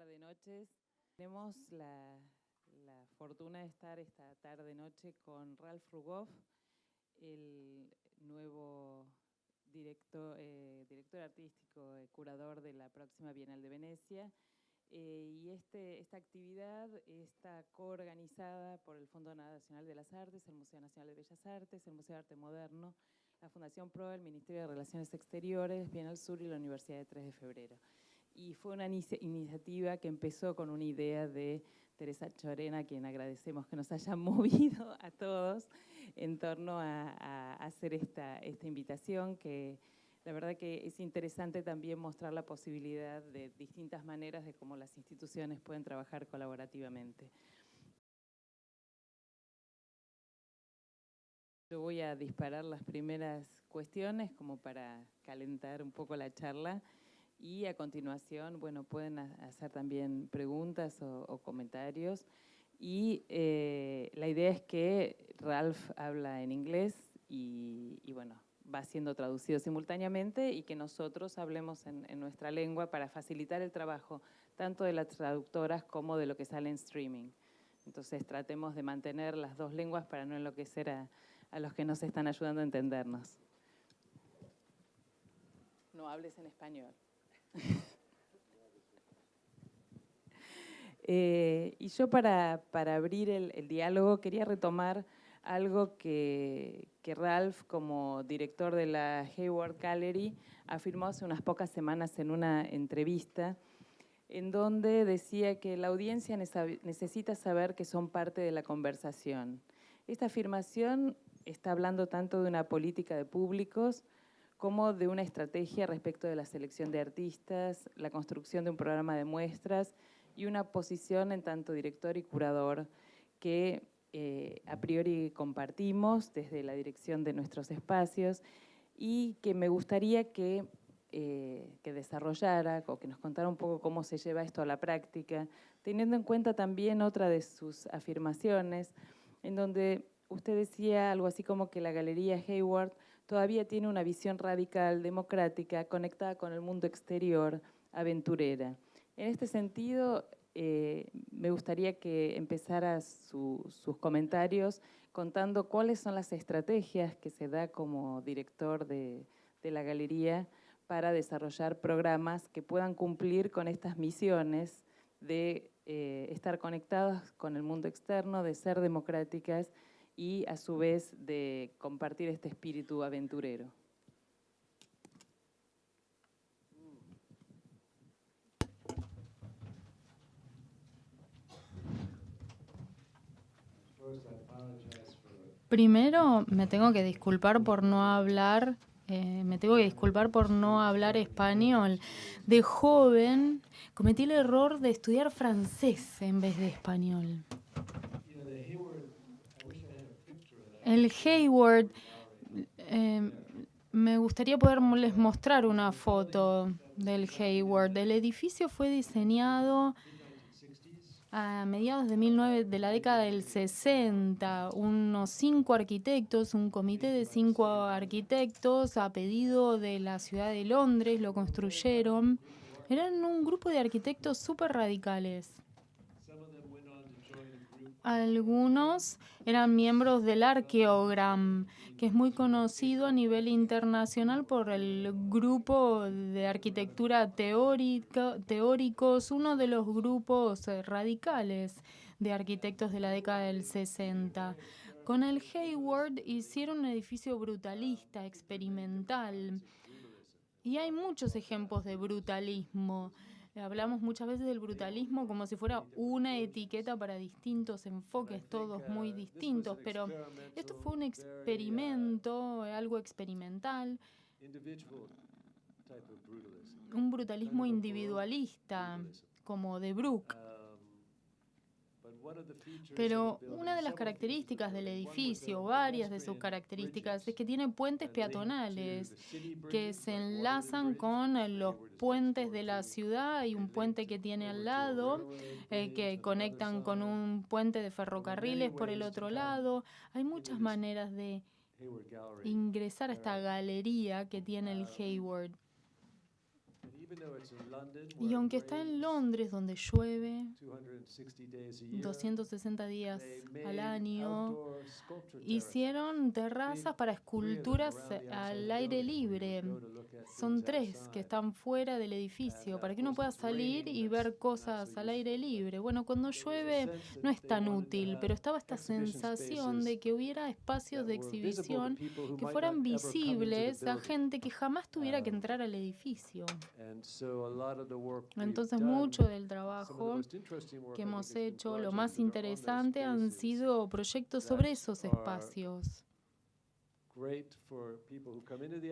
tarde-noches. Tenemos la fortuna de estar esta tarde-noche con Ralf Rugoff, el nuevo director artístico, curador de la próxima Bienal de Venecia. Y esta actividad está coorganizada por el Fondo Nacional de las Artes, el Museo Nacional de Bellas Artes, el Museo de Arte Moderno, la Fundación PRO, el Ministerio de Relaciones Exteriores, Bienal Sur y la Universidad de 3 de Febrero. Y fue una iniciativa que empezó con una idea de Teresa Chorena, a quien agradecemos que nos haya movido a todos en torno a hacer esta invitación, que la verdad que es interesante también mostrar la posibilidad de distintas maneras de cómo las instituciones pueden trabajar colaborativamente. Yo voy a disparar las primeras cuestiones como para calentar un poco la charla y a continuación, bueno, pueden hacer también preguntas o comentarios. Y la idea es que Ralf habla en inglés y bueno, va siendo traducido simultáneamente y que nosotros hablemos en nuestra lengua para facilitar el trabajo tanto de las traductoras como de lo que sale en streaming. Entonces tratemos de mantener las dos lenguas para no enloquecer a los que nos están ayudando a entendernos. No hables en español. Y yo para abrir el diálogo quería retomar algo que Ralf, como director de la Hayward Gallery, afirmó hace unas pocas semanas en una entrevista, en donde decía que la audiencia necesita saber que son parte de la conversación. Esta afirmación está hablando tanto de una política de públicos como de una estrategia respecto de la selección de artistas, la construcción de un programa de muestras y una posición en tanto director y curador que a priori compartimos desde la dirección de nuestros espacios y que me gustaría que desarrollara o que nos contara un poco cómo se lleva esto a la práctica, teniendo en cuenta también otra de sus afirmaciones, en donde usted decía algo así como que la Galería Hayward todavía tiene una visión radical, democrática, conectada con el mundo exterior, aventurera. En este sentido, me gustaría que empezara sus comentarios contando cuáles son las estrategias que se da como director de la galería para desarrollar programas que puedan cumplir con estas misiones de estar conectados con el mundo externo, de ser democráticas y a su vez de compartir este espíritu aventurero. Primero me tengo que disculpar por no hablar, español. De joven cometí el error de estudiar francés en vez de español. El Hayward, me gustaría poderles mostrar una foto del Hayward. El edificio fue diseñado a mediados de la década del 60, unos 5 arquitectos, un comité de 5 arquitectos a pedido de la ciudad de Londres lo construyeron. Eran un grupo de arquitectos súper radicales. Algunos eran miembros del Archeogram, que es muy conocido a nivel internacional por el grupo de arquitectura teóricos, uno de los grupos radicales de arquitectos de la década del 60. Con el Hayward hicieron un edificio brutalista, experimental, y hay muchos ejemplos de brutalismo. Hablamos muchas veces del brutalismo como si fuera una etiqueta para distintos enfoques, todos muy distintos, pero esto fue un experimento, algo experimental, un brutalismo individualista, como de Bruck. Pero una de las características del edificio, varias de sus características, es que tiene puentes peatonales que se enlazan con los puentes de la ciudad. Hay un puente que tiene al lado, que conectan con un puente de ferrocarriles por el otro lado. Hay muchas maneras de ingresar a esta galería que tiene el Hayward. Y aunque está en Londres, donde llueve 260 días al año, hicieron terrazas para esculturas al aire libre. Son 3 que están fuera del edificio, para que uno pueda salir y ver cosas al aire libre. Bueno, cuando llueve no es tan útil, pero estaba esta sensación de que hubiera espacios de exhibición que fueran visibles a gente que jamás tuviera que entrar al edificio. Entonces, mucho del trabajo que hemos hecho, lo más interesante, han sido proyectos sobre esos espacios,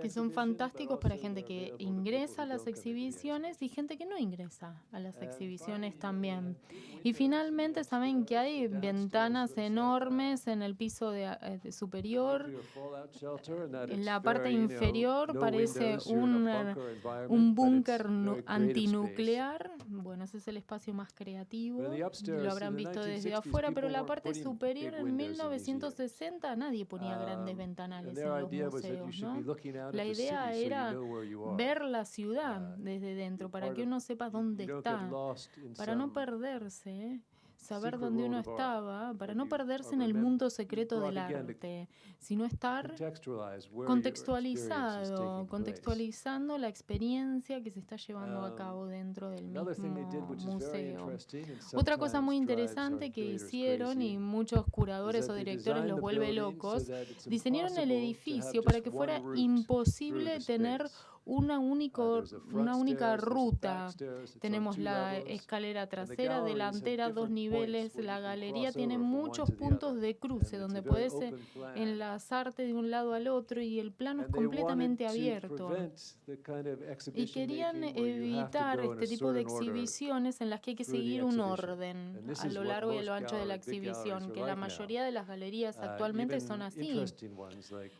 que son fantásticos para gente que ingresa a las exhibiciones y gente que no ingresa a las exhibiciones también. Y finalmente saben que hay ventanas enormes en el piso superior. En la parte inferior parece un búnker antinuclear. Bueno, ese es el espacio más creativo. Lo habrán visto desde afuera, pero la parte superior en 1960 nadie ponía grandes ventanales en los museos, ¿no? La idea era ver la ciudad desde dentro, para que uno sepa dónde está, para no perderse, saber dónde uno estaba, para no perderse en el mundo secreto del arte, sino estar contextualizando la experiencia que se está llevando a cabo dentro del mismo museo. Otra cosa muy interesante que hicieron, y muchos curadores o directores los vuelve locos, diseñaron el edificio para que fuera imposible tener una única ruta. Tenemos la escalera trasera, delantera, 2 niveles. La galería tiene muchos puntos de cruce donde puedes enlazarte de un lado al otro, y el plano es completamente abierto. Y querían evitar este tipo de exhibiciones en las que hay que seguir un orden a lo largo y a lo ancho de la exhibición, que la mayoría de las galerías actualmente son así.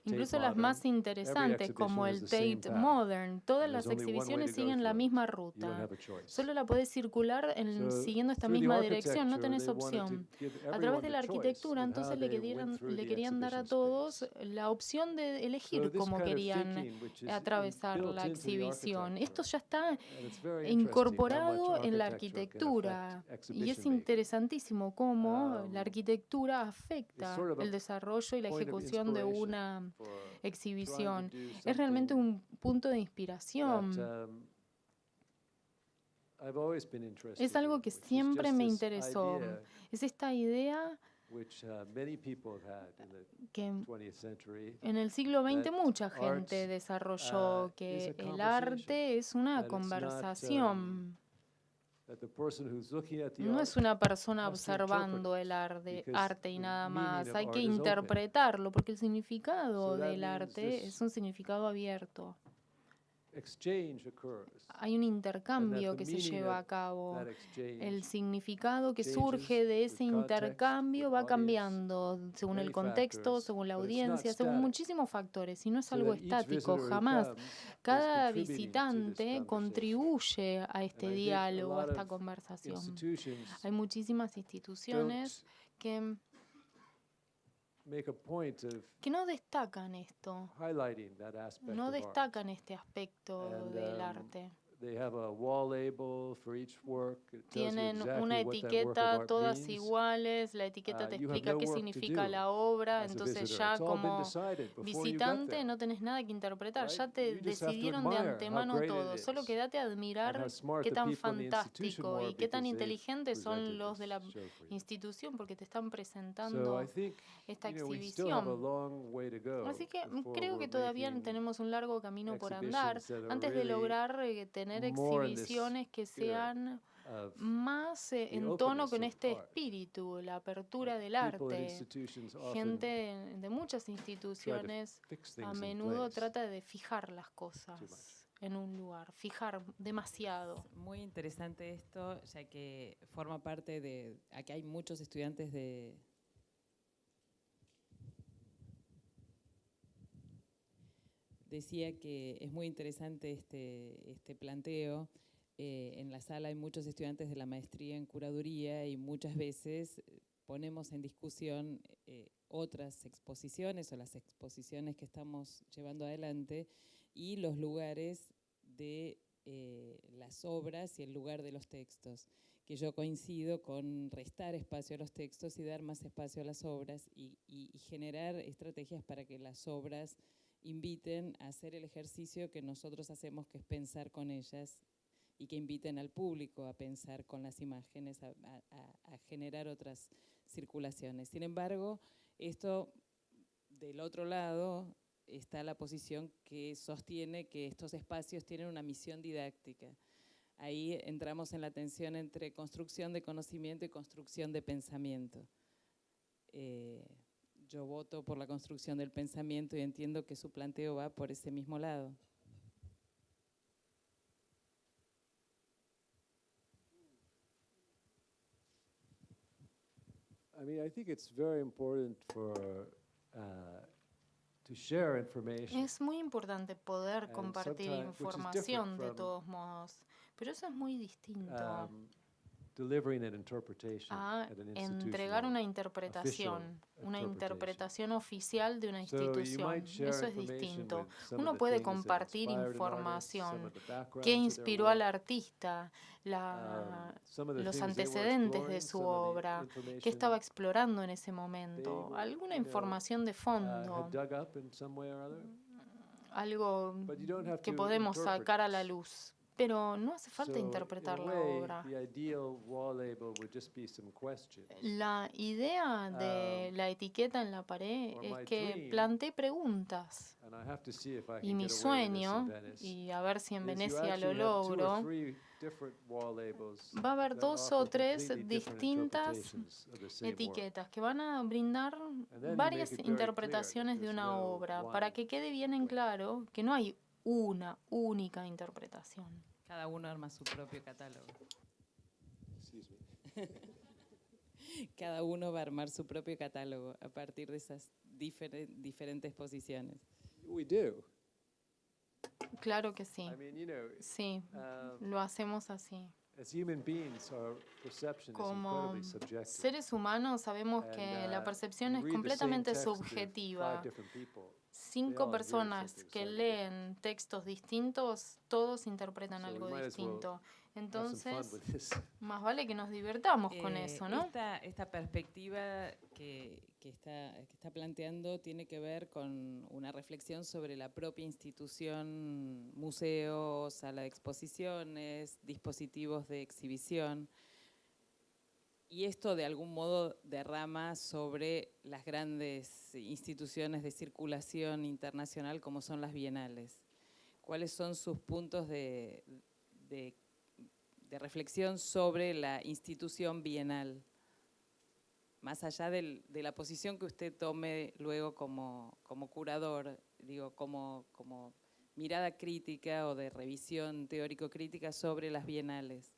Incluso las más interesantes, como el Tate Modern, todas las exhibiciones siguen la misma ruta. Solo la podés circular siguiendo esta misma dirección, no tenés opción. A través de la arquitectura, entonces le querían dar a todos la opción de elegir cómo querían atravesar la exhibición. Esto ya está incorporado en la arquitectura, y es interesantísimo cómo la arquitectura afecta el desarrollo y la ejecución de una exhibición. Es realmente un punto de inspiración. Es algo que siempre me interesó. Es esta idea que en el siglo XX mucha gente desarrolló, que el arte es una conversación. No es una persona observando el arte y nada más. Hay que interpretarlo, porque el significado del arte es un significado abierto. Hay un intercambio que se lleva a cabo. El significado que surge de ese intercambio va cambiando según el contexto, según la audiencia, según muchísimos factores, y no es algo estático, jamás. Cada visitante contribuye a este diálogo, a esta conversación. Hay muchísimas instituciones que no destacan esto, no destacan este aspecto del arte. Tienen una etiqueta, todas iguales, la etiqueta te explica qué significa la obra, entonces ya como visitante no tenés nada que interpretar, ya te decidieron de antemano todo, solo quédate a admirar qué tan fantástico y qué tan inteligentes son los de la institución, porque te están presentando esta exhibición. Así que creo que todavía tenemos un largo camino por andar antes de lograr tener exhibiciones que sean más en tono con este espíritu, la apertura del arte. Gente de muchas instituciones a menudo trata de fijar las cosas en un lugar, fijar demasiado. Muy interesante esto, ya que forma parte de... Aquí hay muchos estudiantes de... Decía que es muy interesante este planteo. En la sala hay muchos estudiantes de la maestría en curaduría y muchas veces ponemos en discusión otras exposiciones o las exposiciones que estamos llevando adelante y los lugares de las obras y el lugar de los textos, que yo coincido con restar espacio a los textos y dar más espacio a las obras y generar estrategias para que las obras inviten a hacer el ejercicio que nosotros hacemos, que es pensar con ellas, y que inviten al público a pensar con las imágenes, a generar otras circulaciones. Sin embargo, esto, del otro lado, está la posición que sostiene que estos espacios tienen una misión didáctica. Ahí entramos en la tensión entre construcción de conocimiento y construcción de pensamiento. Yo voto por la construcción del pensamiento y entiendo que su planteo va por ese mismo lado. I mean, I think it's very important to share information. Es muy importante poder compartir información de todos modos, pero eso es muy distinto Delivering an interpretation a entregar una interpretación oficial de una institución. Eso es distinto. Uno puede compartir información, qué inspiró al artista, los antecedentes de su obra, qué estaba explorando en ese momento, alguna información de fondo, algo que podemos sacar a la luz. Pero no hace falta interpretar la obra. La idea de la etiqueta en la pared es que plantee preguntas. Y mi sueño, y a ver si en Venecia lo logro, va a haber 2 o 3 distintas etiquetas que van a brindar varias interpretaciones de una obra, para que quede bien en claro que no hay una única interpretación. Cada uno arma su propio catálogo. Cada uno va a armar su propio catálogo a partir de esas diferentes posiciones. We do. Claro que sí. I mean, Sí, lo hacemos así. As human beings, our perception is Como incredibly subjective. seres humanos sabemos que la percepción es completamente subjetiva. 5 personas que leen textos distintos, todos interpretan algo distinto. Entonces, más vale que nos divertamos con eso, ¿no? Esta perspectiva que está planteando tiene que ver con una reflexión sobre la propia institución, museo, sala de exposiciones, dispositivos de exhibición. Y esto de algún modo derrama sobre las grandes instituciones de circulación internacional como son las bienales. ¿Cuáles son sus puntos de reflexión sobre la institución bienal? Más allá de la posición que usted tome luego como curador, digo, como mirada crítica o de revisión teórico-crítica sobre las bienales.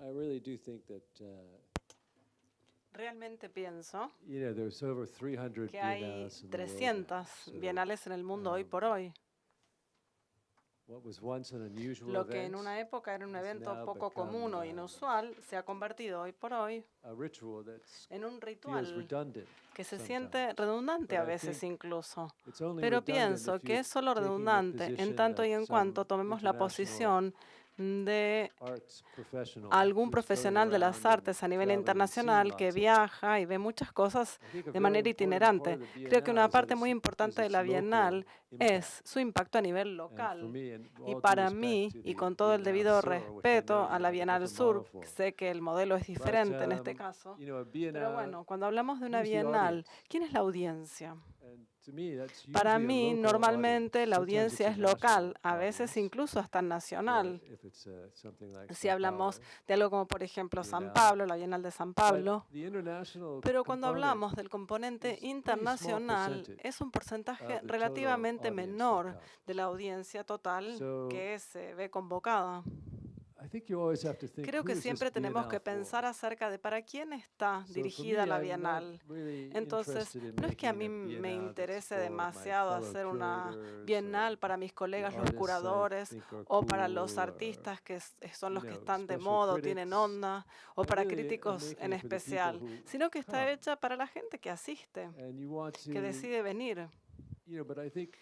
I really do think that Realmente pienso there's over 300 que hay bienales in the world 300 now. So, bienales en el mundo hoy por hoy. what was once an unusual Lo que en event, una época era un has evento now poco become, común o inusual, se ha convertido hoy por hoy a ritual that en un feels ritual redundant. que se sometimes. siente redundante But a I veces think incluso. It's only Pero redundant pienso if que you're es solo taking the redundante en position tanto y of en some cuanto tomemos la international posición de arts professional algún who's profesional going de las around and artes a nivel traveling and seeing internacional que lots of viaja y ve muchas cosas I think a de very manera important part itinerante. of the Creo que una Biennale parte is muy importante de its la local Bienal impact. es su impacto a nivel And for local. me, and Y all due para respect mí, to y the con todo el Biennale debido Sur, which I respeto know a you la have a Bienal different Sur, model for. sé que el modelo es diferente en este But, caso. a Pero Biennale, bueno, cuando hablamos de una who's the Bienal, audience? ¿quién es la audiencia? And to me, that's Para usually a mí, local normalmente audience. la Sometimes audiencia it's es a local, national a veces audience, incluso hasta or nacional. if it's something like Si Sao hablamos Paulo. de algo como, por ejemplo, San Bienal. Pablo, la Bienal de San Pablo. But the international Pero cuando component hablamos del componente is pretty small internacional, percentage es un porcentaje of the total relativamente audience that menor comes. de la audiencia total So, que se ve convocada. I think you always have to think, Creo who que is this siempre tenemos Biennale que for? pensar acerca de para quién está So for dirigida me, la I'm not Bienal. really Entonces, interested in no es que a making mí a me Biennale that's interese for my demasiado fellow hacer una curators Bienal or para mis the colegas los artists I curadores think are o para los cool or, artistas que son you los que know, están de special moda o tienen critics. onda o I para really am críticos making en it for the people especial, who sino que está come. hecha para la gente que asiste, And you want que to, decide venir. but I think,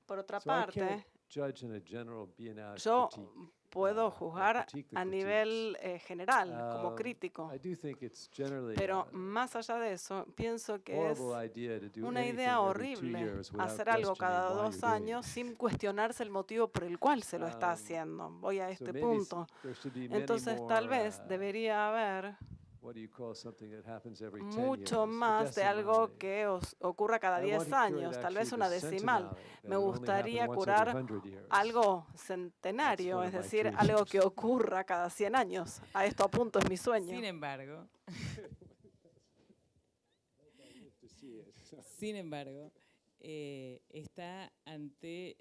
Por otra so I can't parte, judge in a general Biennale yo critique, puedo or juzgar critique the a critiques. nivel general, como crítico. I do think it's generally Pero más allá de eso, pienso que es horrible idea to do una anything idea every 2 horrible years without hacer algo questioning cada why 2 you're doing it. años sin cuestionarse el motivo por el cual se lo está haciendo. Voy a So este maybe punto. there should be many Entonces, tal more, vez debería haber what do you call something that happens every 10 mucho years? A más de algo decimale. que ocurra cada I want 10 to curate años, tal actually vez the una decimal. centenale, that Me it only gustaría happened once every curar 100 years. algo centenario, one es of my decir, dreams. algo que ocurra cada 100 años. A esto apunto, es mi sueño. Sin embargo, está ante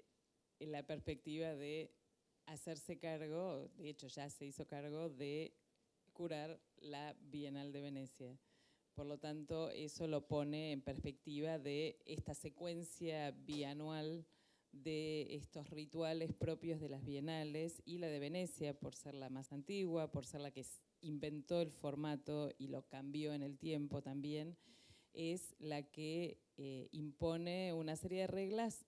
la perspectiva de hacerse cargo, de hecho ya se hizo cargo de curar la Bienal de Venecia. Por lo tanto, eso lo pone en perspectiva de esta secuencia bianual de estos rituales propios de las bienales y la de Venecia, por ser la más antigua, por ser la que inventó el formato y lo cambió en el tiempo también, es la que impone una serie de reglas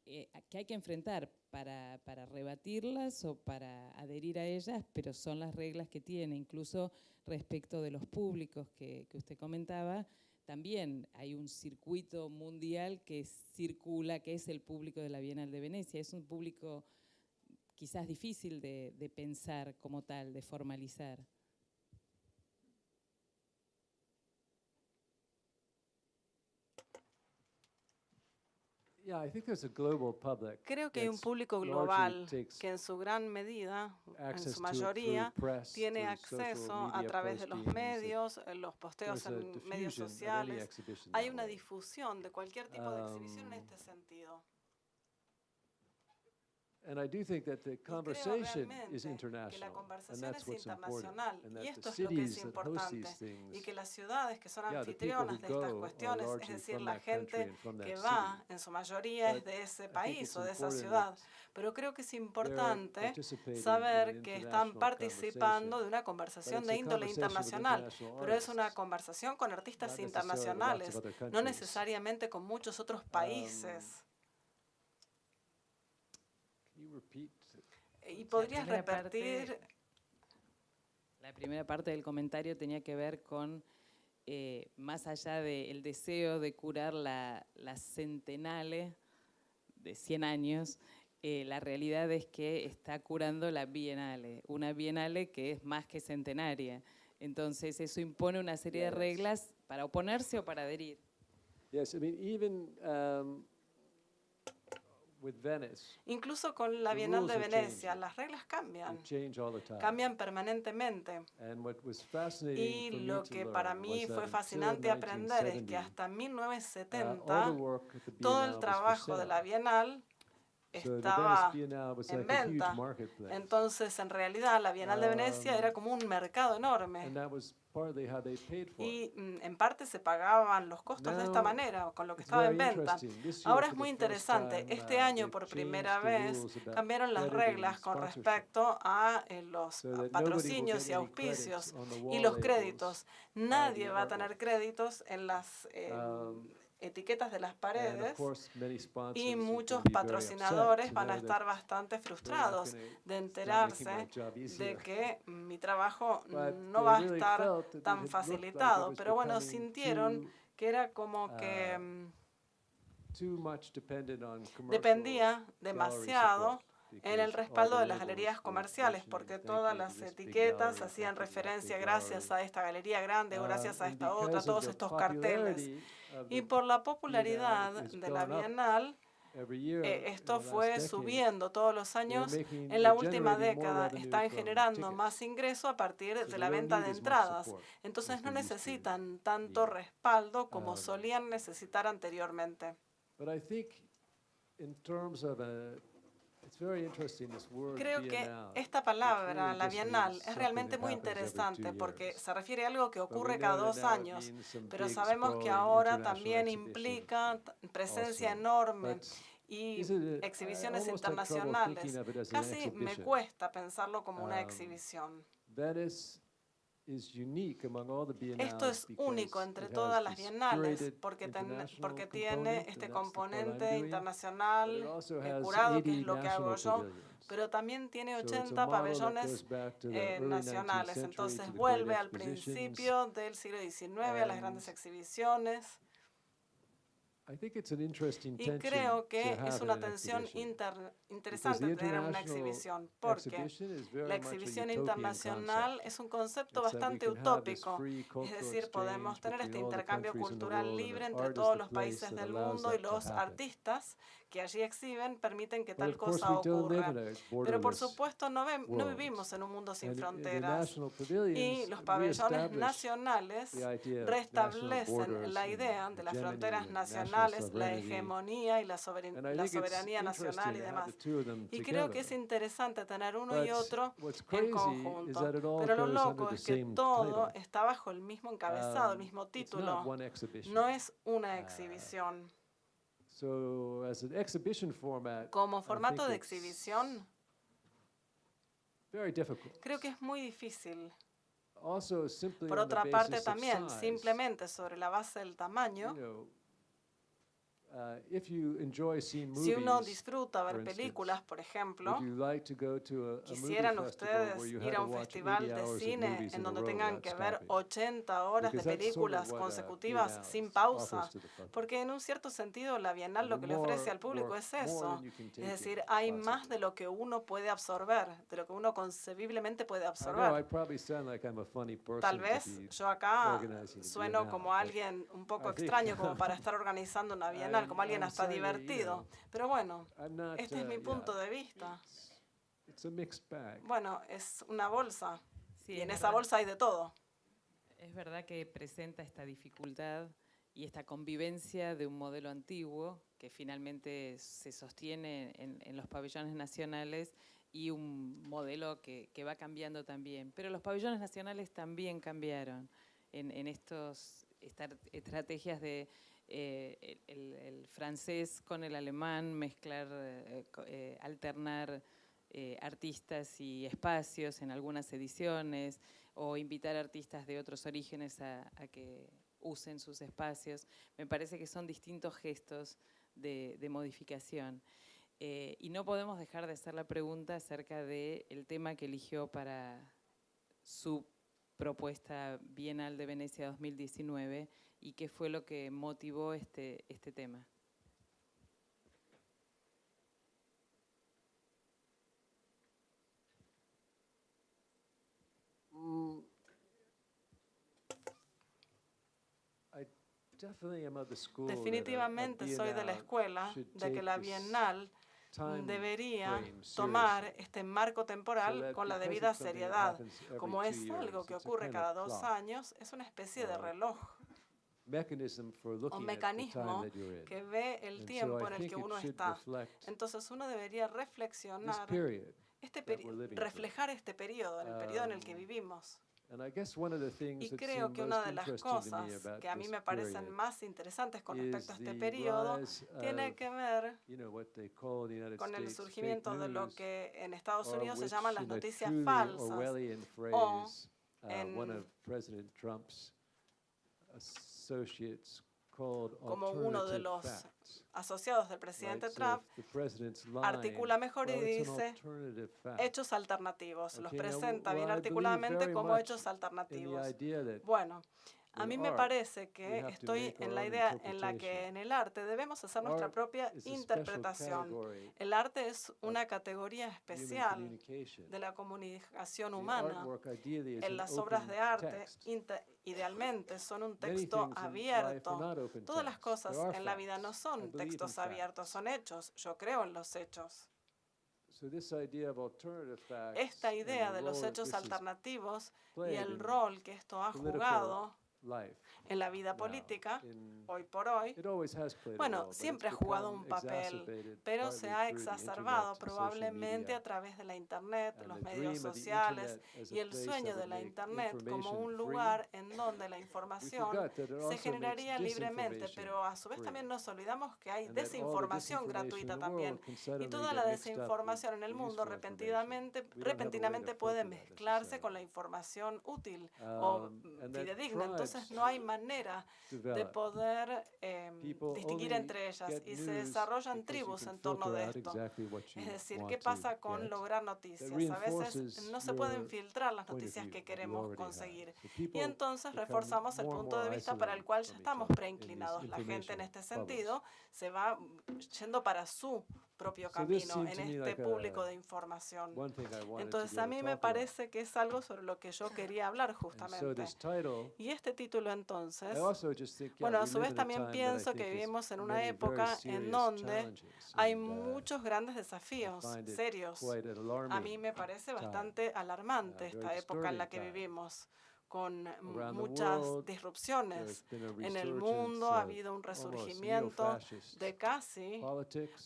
que hay que enfrentar para rebatirlas o para adherir a ellas, pero son las reglas que tiene. Incluso respecto de los públicos que usted comentaba, también hay un circuito mundial que circula, que es el público de la Bienal de Venecia. Es un público quizás difícil de pensar como tal, de formalizar. Creo que hay un público global que en su gran medida, en su mayoría, tiene acceso a través de los medios, los posteos en medios sociales. Hay una difusión de cualquier tipo de exhibición en este sentido. And I do think that the conversation is que la international, and conversación that's es what's important, internacional, and y that esto the es lo que es cities that host importante, these y things, que las ciudades que son the people anfitrionas who de estas go are cuestiones, es largely decir, from la that country gente and from que that va, city. en su mayoría es But de ese I think país it's o de esa important ciudad, that pero creo que es they're importante participating in saber an que están international participando conversation, de una but conversación it's de a índole conversation with internacional, international pero es una artists, conversación con artistas not necessarily with lots of internacionales, other no countries. necesariamente con muchos otros países. Can you repeat? ¿Y podrías primera repetir? La primera parte del comentario tenía que ver con, más allá del deseo de curar la centenale de 100 años, la realidad es que está curando la bienale, una bienale que es más que centenaria. Entonces eso impone una serie de reglas para oponerse o para adherir. Yes, I mean, even with Venice, Incluso con la the Bienal de rules are Venecia, changing. las reglas cambian, they change all the time. cambian permanentemente. And what was fascinating Y for me lo to que learn para was mí that fue until fascinante aprender es que 1970, hasta all 1970 the work at the todo Biennale el was trabajo for de la sale. Bienal So the estaba Venice Biennale was en like a huge venta. marketplace. Entonces, en realidad, la Bienal de Venecia era como un mercado enorme. And that was partly how they paid for it. Y en parte se pagaban los costos de esta Now, manera, con lo que it's estaba en very venta. interesting. This year, Ahora for es the muy first interesante. time, Este año, they've por changed primera the vez, rules about cambiaron las crediting reglas con sponsorship. respecto a los So that nobody will patrocinios get y any auspicios credits on the y wall los labels créditos. by the Nadie va a tener artwork. créditos en las etiquetas de las And of paredes. course, many sponsors Y are muchos gonna be very patrocinadores upset to van a know estar that bastante they're not frustrados gonna- de it's not making enterarse my job de easier. que mi trabajo But no they va a really estar felt that it tan had looked like it facilitado. was Pero bueno, becoming sintieron too, que era como que too much dependent on commercial dependía gallery demasiado support, en el because respaldo all de the las labels galerías were comerciales, mentioning, porque thank todas you to las this big etiquetas gallery, hacían thank you to that referencia big gracias gallery. a esta galería grande, gracias a And esta otra, because of todos the estos carteles. popularity of Y the por la Biennale, popularidad it's de la gone up Bienal, every year in esto the last fue decade. subiendo todos los años. making- En la they're última generating more década revenue están from generando tickets. más ingreso a partir So de they la don't venta need de as much entradas. support Entonces as no they used to necesitan tanto need. respaldo como Um, solían necesitar anteriormente. But I think in terms of Creo que esta palabra, la bienal, es realmente muy interesante porque se refiere a algo que ocurre cada 2 años, pero sabemos que ahora también implica presencia enorme y exhibiciones internacionales. Casi me cuesta pensarlo como una exhibición. Esto es único entre todas las bienales porque tiene este componente internacional curado, que es lo que hago yo, pero también tiene 80 pabellones nacionales. Entonces vuelve al principio del siglo XIX, a las grandes exhibiciones. Y creo que es una tensión interesante tener una exhibición, porque la exhibición internacional es un concepto bastante utópico. Es decir, podemos tener este intercambio cultural libre entre todos los países del mundo y los artistas que allí exhiben permiten que tal cosa ocurra. Pero por supuesto no vivimos en un mundo sin fronteras y los pabellones nacionales restablecen la idea de las fronteras nacionales, la hegemonía y la soberanía nacional y demás. Y creo que es interesante tener uno y otro en conjunto. Pero lo loco es que todo está bajo el mismo encabezado, el mismo título. No es una exhibición. Como formato de exhibición, creo que es muy difícil. Por otra parte, también, simplemente sobre la base del tamaño, si uno disfruta ver películas, por ejemplo, ¿quisieran ustedes ir a un festival de cine en donde tengan que ver 80 horas de películas consecutivas sin pausa? Porque en un cierto sentido la Bienal lo que le ofrece al público es eso. Es decir, hay más de lo que uno puede absorber, de lo que uno concebiblemente puede absorber. Tal vez yo acá sueno como alguien un poco extraño como para estar organizando una Bienal, como alguien hasta divertido. Pero bueno, este es mi punto de vista. Bueno, es una bolsa. Sí, y en esa bolsa hay de todo. Es verdad que presenta esta dificultad y esta convivencia de un modelo antiguo que finalmente se sostiene en los pabellones nacionales y un modelo que va cambiando también. Pero los pabellones nacionales también cambiaron en estas estrategias de el francés con el alemán, mezclar, alternar artistas y espacios en algunas ediciones, o invitar artistas de otros orígenes a que usen sus espacios. Me parece que son distintos gestos de modificación. Y no podemos dejar de hacer la pregunta acerca del tema que eligió para su propuesta Bienal de Venecia 2019 y qué fue lo que motivó este tema. Definitivamente soy de la escuela de que la Bienal debería tomar este marco temporal con la debida seriedad. Como es algo que ocurre cada 2 años, es una especie de reloj o mecanismo que ve el tiempo en el que uno está. Entonces uno debería reflexionar, reflejar este periodo, el periodo en el que vivimos. Y creo que una de las cosas que a mí me parecen más interesantes con respecto a este periodo tiene que ver con el surgimiento de lo que en Estados Unidos se llaman las noticias falsas, o como uno de los asociados del presidente Trump articula mejor y dice hechos alternativos, los presenta bien articuladamente como hechos alternativos. Bueno, a mí me parece que estoy en la idea en la que en el arte debemos hacer nuestra propia interpretación. El arte es una categoría especial de la comunicación humana. En las obras de arte, idealmente, son un texto abierto. Todas las cosas en la vida no son textos abiertos, son hechos. Yo creo en los hechos. Esta idea de los hechos alternativos y el rol que esto ha jugado en la vida política, hoy por hoy, bueno, siempre ha jugado un papel, pero se ha exacerbado probablemente a través de la Internet, los medios sociales y el sueño de la Internet como un lugar en donde la información se generaría libremente, pero a su vez también nos olvidamos que hay desinformación gratuita también, y toda la desinformación en el mundo repentinamente puede mezclarse con la información útil o fidedigna. Entonces no hay manera de poder distinguir entre ellas y se desarrollan tribus en torno de esto. Es decir, ¿qué pasa con lograr noticias? A veces no se pueden filtrar las noticias que queremos conseguir y entonces reforzamos el punto de vista para el cual ya estamos preinclinados. La gente en este sentido se va yendo para su propio camino en este público de información. Entonces a mí me parece que es algo sobre lo que yo quería hablar justamente. Y este título entonces, bueno, a su vez también pienso que vivimos en una época en donde hay muchos grandes desafíos serios. A mí me parece bastante alarmante esta época en la que vivimos, con muchas disrupciones. En el mundo ha habido un resurgimiento de casi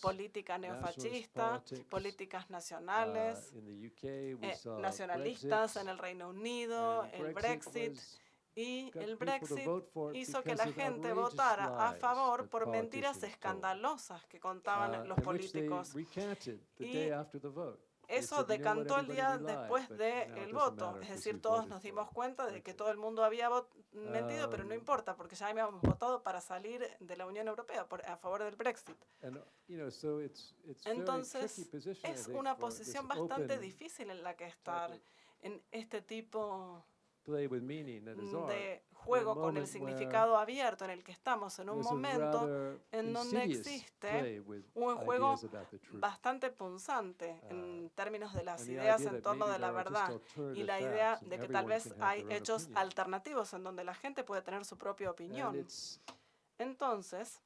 política neofascista, políticas nacionales, nacionalistas en el Reino Unido, el Brexit. Y el Brexit hizo que la gente votara a favor por mentiras escandalosas que contaban los políticos. Y eso decantó el día después del voto. Es decir, todos nos dimos cuenta de que todo el mundo había mentido, pero no importa, porque ya habíamos votado para salir de la Unión Europea a favor del Brexit. Entonces, es una posición bastante difícil en la que estar en este tipo de juego con el significado abierto en el que estamos en un momento en donde existe un juego bastante punzante en términos de las ideas en torno de la verdad y la idea de que tal vez hay hechos alternativos en donde la gente puede tener su propia opinión. Entonces,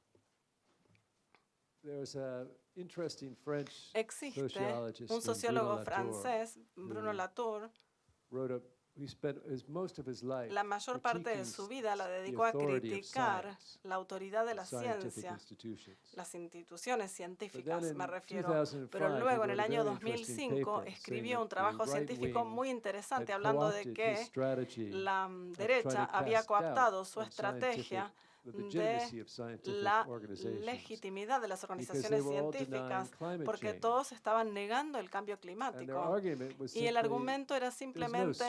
existe un sociólogo francés, Bruno Latour. La mayor parte de su vida la dedicó a criticar la autoridad de la ciencia, las instituciones científicas, me refiero. Pero luego, en el año 2005, escribió un trabajo científico muy interesante hablando de que la derecha había cooptado su estrategia de la legitimidad de las organizaciones científicas, porque todos estaban negando el cambio climático. Y el argumento era simplemente,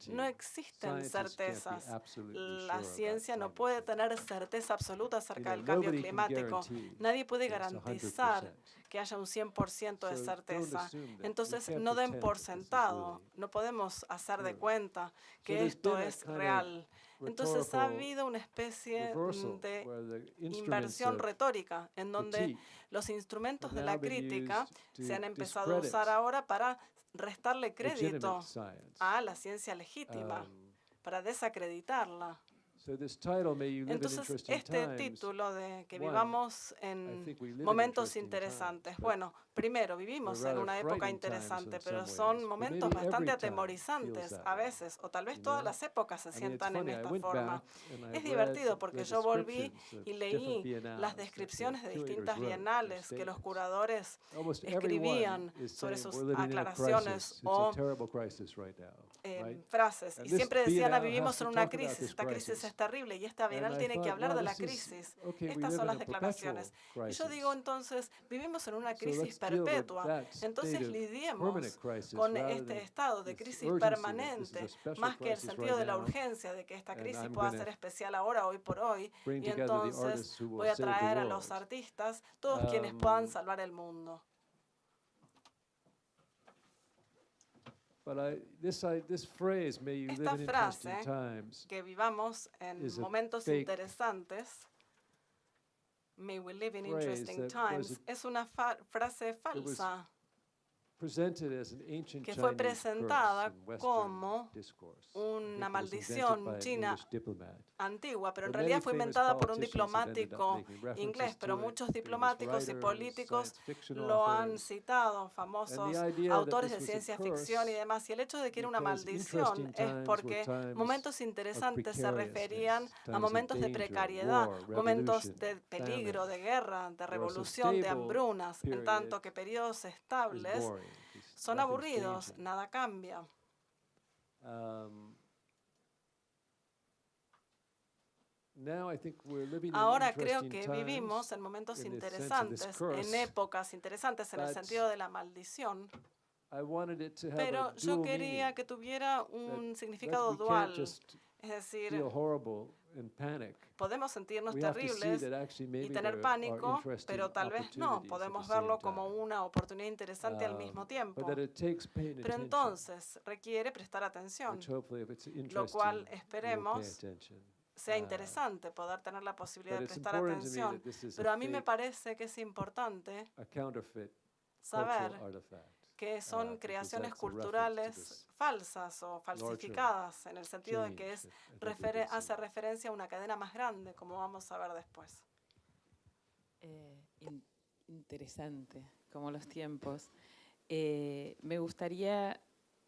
no existen certezas. La ciencia no puede tener certeza absoluta acerca del cambio climático. Nadie puede garantizar que haya un 100% de certeza. Entonces, no den por sentado. No podemos hacer de cuenta que esto es real. Entonces ha habido una especie de inversión retórica en donde los instrumentos de la crítica se han empezado a usar ahora para restarle crédito a la ciencia legítima, para desacreditarla. Entonces, este título de que vivamos en momentos interesantes. Bueno, primero, vivimos en una época interesante, pero son momentos bastante atemorizantes a veces, o tal vez todas las épocas se sientan en esta forma. Es divertido porque yo volví y leí las descripciones de distintas bienales que los curadores escribían sobre sus aclaraciones o frases. Y siempre decían, vivimos en una crisis, esta crisis es terrible y esta bienal tiene que hablar de la crisis. Estas son las declaraciones. Y yo digo entonces, vivimos en una crisis perpetua. Entonces lidiemos con este estado de crisis permanente, más que el sentido de la urgencia de que esta crisis pueda ser especial ahora, hoy por hoy. Y entonces voy a traer a los artistas, todos quienes puedan salvar el mundo. Esta frase, que vivamos en momentos interesantes, may we live in interesting times, es una frase falsa que fue presentada como una maldición china antigua, pero en realidad fue inventada por un diplomático inglés, pero muchos diplomáticos y políticos lo han citado, famosos autores de ciencia ficción y demás. Y el hecho de que era una maldición es porque momentos interesantes se referían a momentos de precariedad, momentos de peligro, de guerra, de revolución, de hambrunas, en tanto que periodos estables son aburridos, nada cambia. Ahora creo que vivimos en momentos interesantes, en épocas interesantes en el sentido de la maldición, pero yo quería que tuviera un significado dual, es decir, podemos sentirnos terribles y tener pánico, pero tal vez no. Podemos verlo como una oportunidad interesante al mismo tiempo. Pero entonces requiere prestar atención, lo cual esperemos sea interesante poder tener la posibilidad de prestar atención. Pero a mí me parece que es importante saber que son creaciones culturales falsas o falsificadas, en el sentido de que hace referencia a una cadena más grande, como vamos a ver después. Interesante, como los tiempos. Me gustaría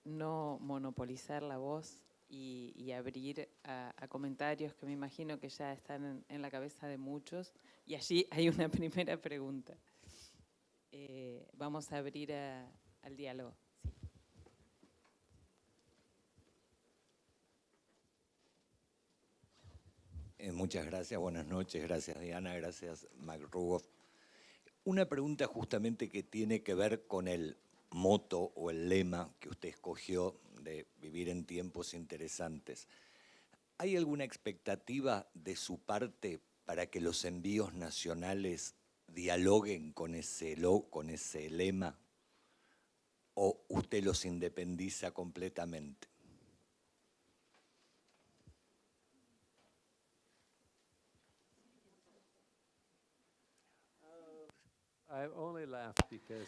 no monopolizar la voz y abrir a comentarios que me imagino que ya están en la cabeza de muchos. Y allí hay una primera pregunta. Vamos a abrir al diálogo. Sí. Muchas gracias, buenas noches, gracias Diana, gracias Mac-Ruggoff. Una pregunta justamente que tiene que ver con el moto o el lema que usted escogió de vivir en tiempos interesantes. ¿Hay alguna expectativa de su parte para que los envíos nacionales dialoguen con ese lema? ¿O usted los independiza completamente?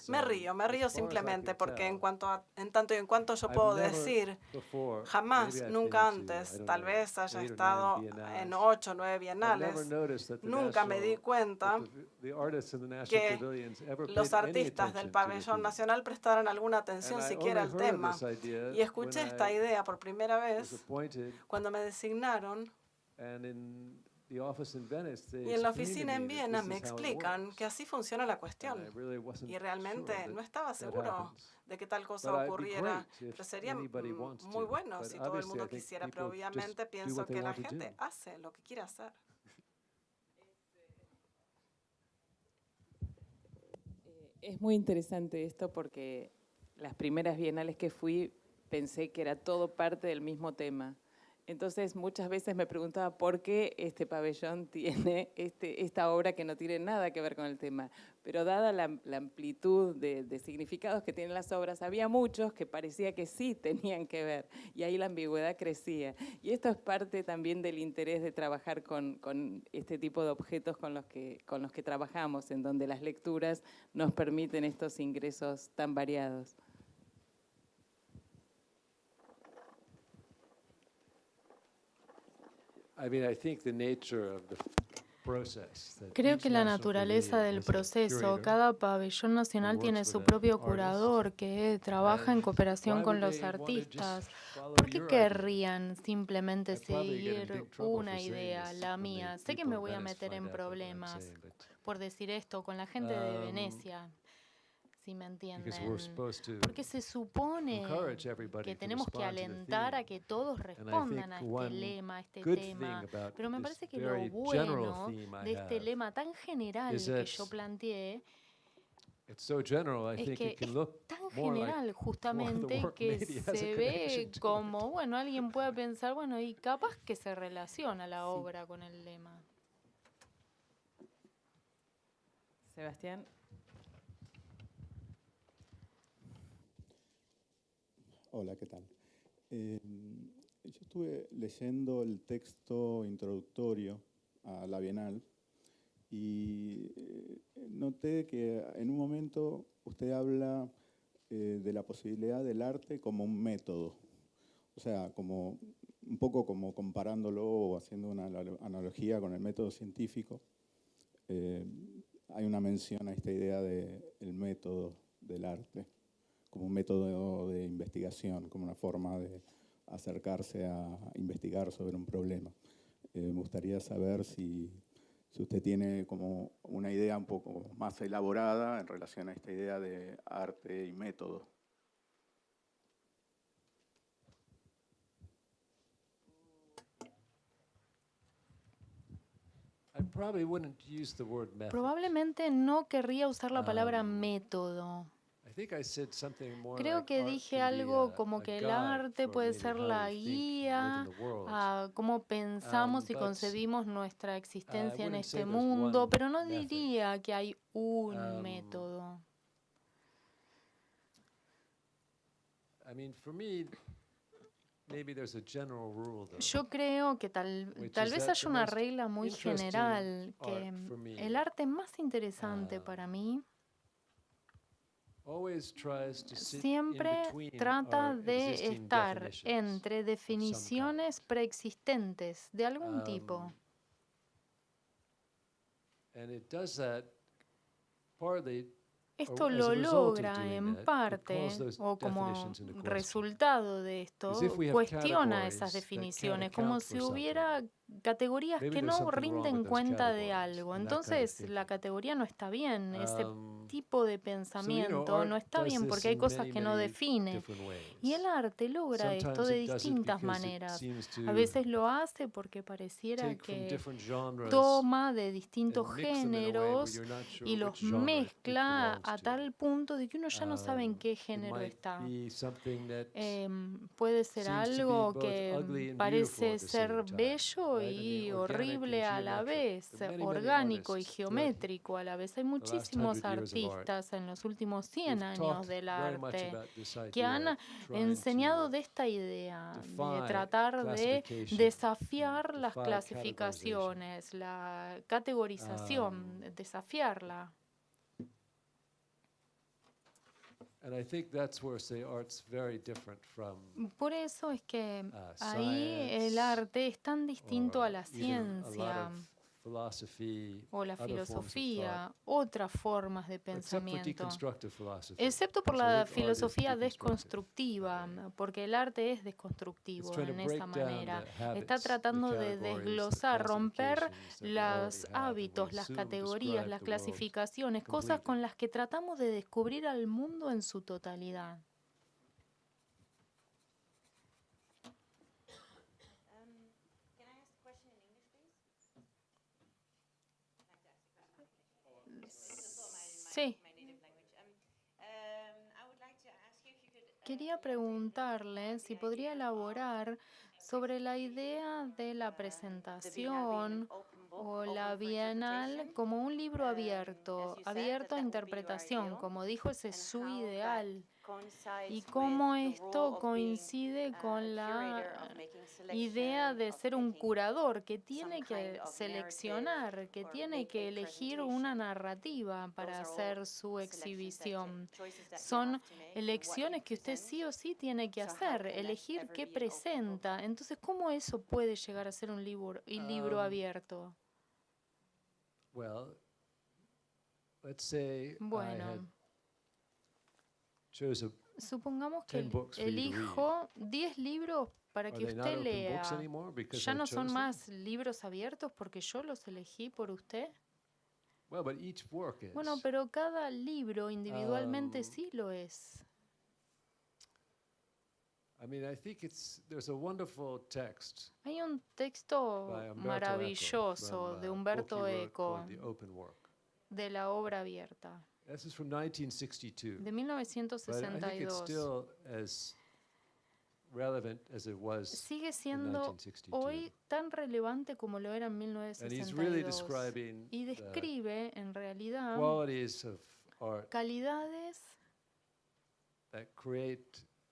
Me río simplemente porque en tanto y en cuanto yo puedo decir, jamás, nunca antes, tal vez haya estado en 8 o 9 bienales, nunca me di cuenta que los artistas del pabellón nacional prestaran alguna atención siquiera al tema. Y escuché esta idea por primera vez cuando me designaron. Y en la oficina en Viena me explican que así funciona la cuestión. Y realmente no estaba seguro de que tal cosa ocurriera. Pero sería muy bueno si todo el mundo quisiera, pero obviamente pienso que la gente hace lo que quiere hacer. Es muy interesante esto porque las primeras bienales que fui pensé que era todo parte del mismo tema. Entonces, muchas veces me preguntaba por qué este pabellón tiene esta obra que no tiene nada que ver con el tema. Pero dada la amplitud de significados que tienen las obras, había muchos que parecía que sí tenían que ver. Y ahí la ambigüedad crecía. Y esto es parte también del interés de trabajar con este tipo de objetos con los que trabajamos, en donde las lecturas nos permiten estos ingresos tan variados. Creo que la naturaleza del proceso, cada pabellón nacional tiene su propio curador que trabaja en cooperación con los artistas. ¿Por qué querrían simplemente seguir una idea, la mía? Sé que me voy a meter en problemas por decir esto con la gente de Venecia. Si me entienden, porque se supone que tenemos que alentar a que todos respondan a este lema, a este tema, pero me parece que lo bueno de este lema tan general que yo planteé es que es tan general justamente que se ve como, bueno, alguien puede pensar, bueno, y capaz que se relaciona la obra con el lema. Sebastián. Hola, ¿qué tal? Yo estuve leyendo el texto introductorio a la Bienal y noté que en un momento usted habla de la posibilidad del arte como un método. O sea, como un poco como comparándolo o haciendo una analogía con el método científico. Hay una mención a esta idea del método del arte, como un método de investigación, como una forma de acercarse a investigar sobre un problema. Me gustaría saber si usted tiene como una idea un poco más elaborada en relación a esta idea de arte y método. Probablemente no querría usar la palabra método. Creo que dije algo como que el arte puede ser la guía a cómo pensamos y concebimos nuestra existencia en este mundo, pero no diría que hay un método. Yo creo que tal vez haya una regla muy general, que el arte más interesante para mí siempre trata de estar entre definiciones preexistentes de algún tipo. Esto lo logra en parte, o como resultado de esto, cuestiona esas definiciones, como si hubiera categorías que no rinden cuenta de algo. Entonces, la categoría no está bien, ese tipo de pensamiento no está bien porque hay cosas que no define. Y el arte logra esto de distintas maneras. A veces lo hace porque pareciera que toma de distintos géneros y los mezcla a tal punto de que uno ya no sabe en qué género está. Puede ser algo que parece ser bello y horrible a la vez, orgánico y geométrico a la vez. Hay muchísimos artistas en los últimos 100 años del arte que han enseñado de esta idea, de tratar de desafiar las clasificaciones, la categorización, desafiarla. Por eso es que ahí el arte es tan distinto a la ciencia o la filosofía, otras formas de pensamiento, excepto por la filosofía desconstructiva, porque el arte es desconstructivo en esa manera. Está tratando de desglosar, romper los hábitos, las categorías, las clasificaciones, cosas con las que tratamos de descubrir al mundo en su totalidad. Sí. Quería preguntarle si podría elaborar sobre la idea de la presentación o la bienal como un libro abierto, abierto a interpretación, como dijo, ese es su ideal, y cómo esto coincide con la idea de ser un curador que tiene que seleccionar, que tiene que elegir una narrativa para hacer su exhibición. Son elecciones que usted sí o sí tiene que hacer, elegir qué presenta. Entonces, ¿cómo eso puede llegar a ser un libro abierto? Bueno, supongamos que elijo 10 libros para que usted lea. ¿Ya no son más libros abiertos porque yo los elegí por usted? Bueno, pero cada libro individualmente sí lo es. Hay un texto maravilloso de Umberto Eco de la obra abierta, de 1962. Sigue siendo hoy tan relevante como lo era en 1962 y describe en realidad calidades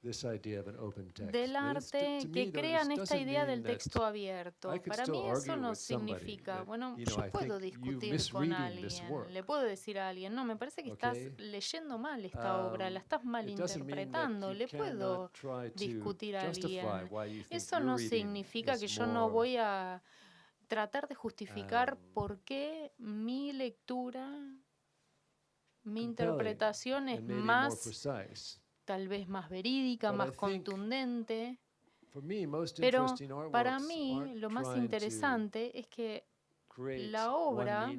del arte que crean esta idea del texto abierto. Para mí eso no significa, bueno, yo puedo discutir con alguien, le puedo decir a alguien, no, me parece que estás leyendo mal esta obra, la estás malinterpretando, le puedo discutir a alguien. Eso no significa que yo no voy a tratar de justificar por qué mi lectura, mi interpretación es más, tal vez más verídica, más contundente. Pero para mí lo más interesante es que la obra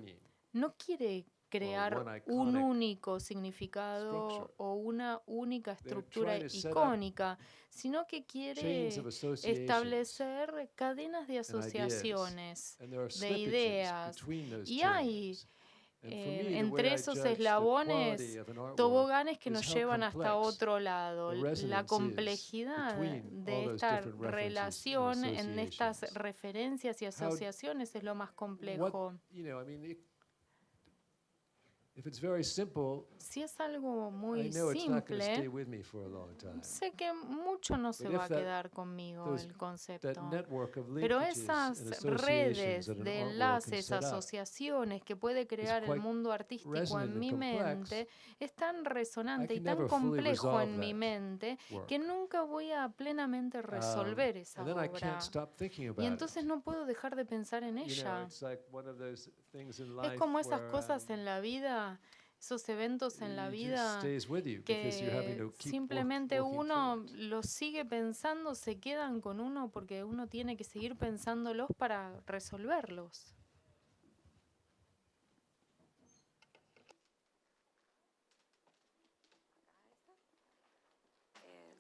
no quiere crear un único significado o una única estructura icónica, sino que quiere establecer cadenas de asociaciones, de ideas. Y hay entre esos eslabones toboganes que nos llevan hasta otro lado. La complejidad de esta relación en estas referencias y asociaciones es lo más complejo. Si es algo muy simple, sé que mucho no se va a quedar conmigo el concepto. Pero esas redes de enlaces, asociaciones que puede crear el mundo artístico en mi mente es tan resonante y tan complejo en mi mente que nunca voy a plenamente resolver esa obra. Y entonces no puedo dejar de pensar en ella. Es como esas cosas en la vida, esos eventos en la vida que simplemente uno los sigue pensando, se quedan con uno porque uno tiene que seguir pensándolos para resolverlos.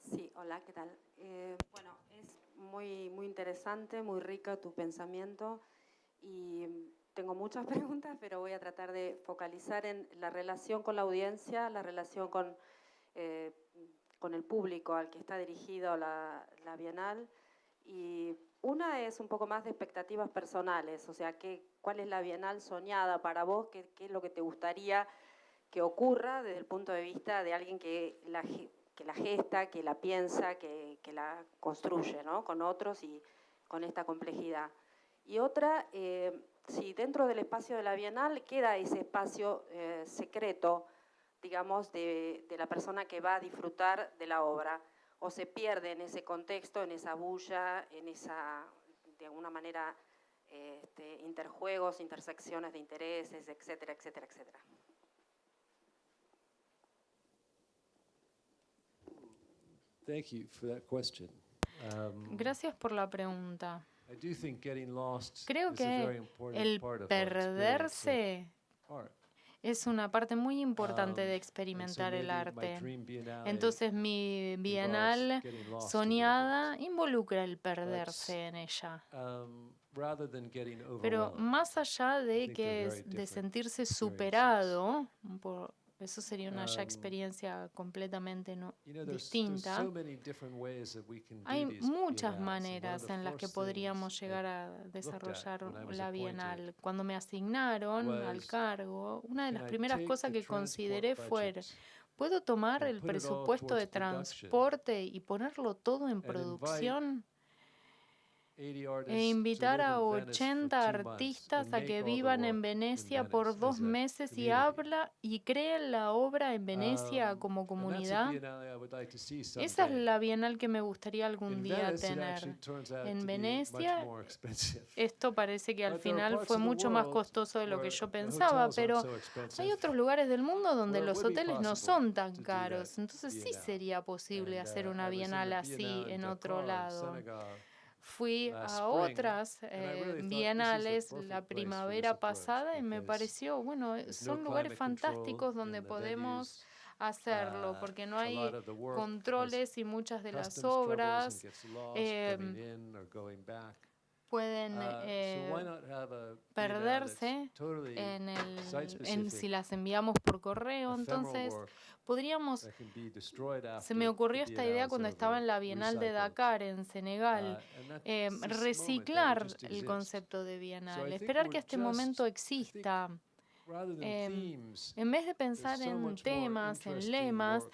Sí, hola, ¿qué tal? Bueno, es muy interesante, muy rico tu pensamiento y tengo muchas preguntas, pero voy a tratar de focalizar en la relación con la audiencia, la relación con el público al que está dirigido la Bienal. Y una es un poco más de expectativas personales, o sea, ¿cuál es la Bienal soñada para vos? ¿Qué es lo que te gustaría que ocurra desde el punto de vista de alguien que la gesta, que la piensa, que la construye, ¿no? Con otros y con esta complejidad? Y otra, si dentro del espacio de la Bienal queda ese espacio secreto, digamos, de la persona que va a disfrutar de la obra, o se pierde en ese contexto, en esa bulla, en esa, de alguna manera, interjuegos, intersecciones de intereses, etcétera, etcétera, etcétera. Gracias por la pregunta. Creo que el perderse es una parte muy importante de experimentar el arte. Entonces mi bienal soñada involucra el perderse en ella. Pero más allá de sentirse superado, eso sería una ya experiencia completamente distinta. Hay muchas maneras en las que podríamos llegar a desarrollar la Bienal. Cuando me asignaron al cargo, una de las primeras cosas que consideré fue, ¿puedo tomar el presupuesto de transporte y ponerlo todo en producción? E invitar a 80 artistas a que vivan en Venecia por 2 meses y creen la obra en Venecia como comunidad. Esa es la Bienal que me gustaría algún día tener. En Venecia, esto parece que al final fue mucho más costoso de lo que yo pensaba, pero hay otros lugares del mundo donde los hoteles no son tan caros. Entonces sí sería posible hacer una Bienal así en otro lado. Fui a otras bienales la primavera pasada y me pareció, bueno, son lugares fantásticos donde podemos hacerlo, porque no hay controles y muchas de las obras pueden perderse si las enviamos por correo. Entonces podríamos, se me ocurrió esta idea cuando estaba en la Bienal de Dakar en Senegal, reciclar el concepto de bienal, esperar que este momento exista En vez de pensar en temas, en lemas,